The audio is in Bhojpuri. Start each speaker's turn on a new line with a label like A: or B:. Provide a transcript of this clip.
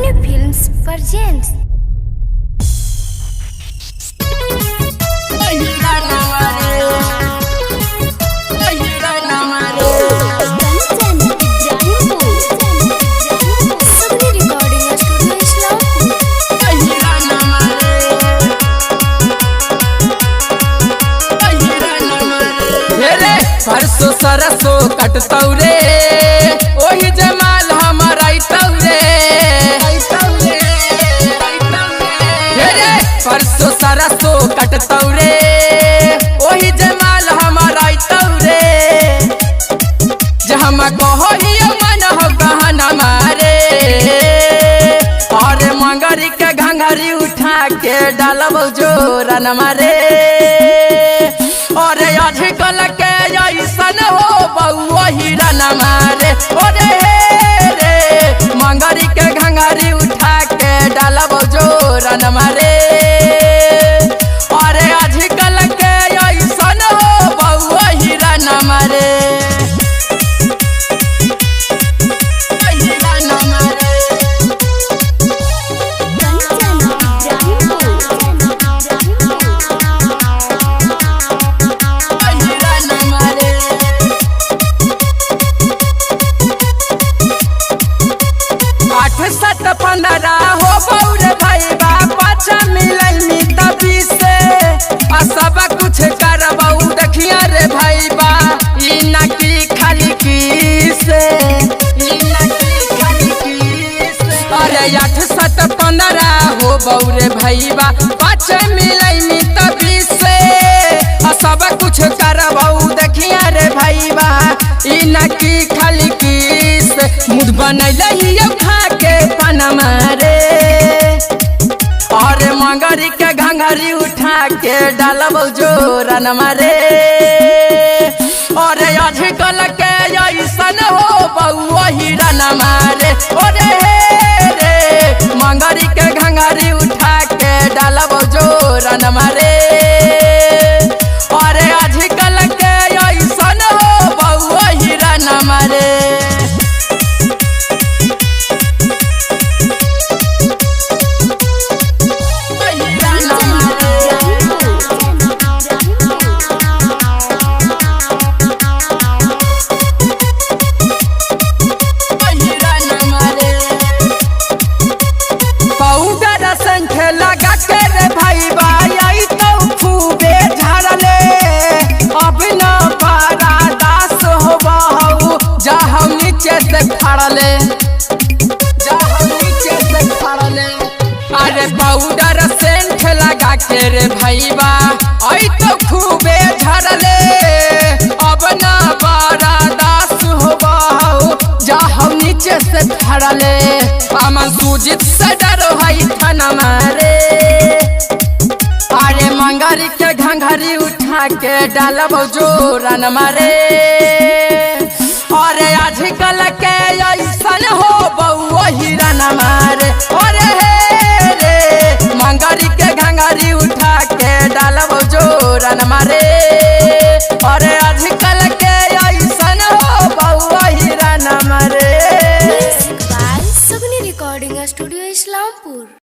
A: Lovely Films presents.
B: परसो सरसो कटतौ रे ओही जमाल हमारा परसो सरसो कटतौ रे ओही जमाल हमारा जहाँ कहो मन हो गहना मारे और मंगरी के घंघरी उठा के डालब जोरन मारे और आजकल के ऐसन हो बउआ हिरन मारे ओरे रे मंगरी के घंघरी उठा के डालब जोरन मारे और आजकल के ऐसन हो बउआ हिरन मारे सत 15 हो बउरे भाई पाँच मिलनी तभी से सब कुछ करबऊ देखिया रे भाई बा की खाली की से अरे 8 7 15 हो बउरे भाई पाँच मिलनी तभी से सब कुछ करबऊ देखिया रे भाई बा की खाली की से मुझ बनैले खा के पन मारे और मंगरी के घंघरी उठा के डालब जोरन मारे और आजकल के ऐसन हो बउआ हिरन मारे ओरे रे मंगरी के घंघरी उठा के डालब जोरन मारे और आजकल के ऐसन हो बउआ हिरन मारे लगा के रे भाई बाई तो खूबे झड़ले अब न पारा दास हो बहू जहाँ नीचे से फड़ले अरे पाउडर सेंट लगा के रे भाई बाई तो खूबे झड़ले अब न पारा दास हो बहू जहाँ नीचे से फड़ले अमन सुजित से डरो है थाना मारे अरे मंगरी के घंघरी उठा के डालब जोरन मारे अरे आजकल के ऐसन हो बउआ हिरन मारे अरे रे मंगरी के घंघरी उठा के डालब जोरन मारे अरे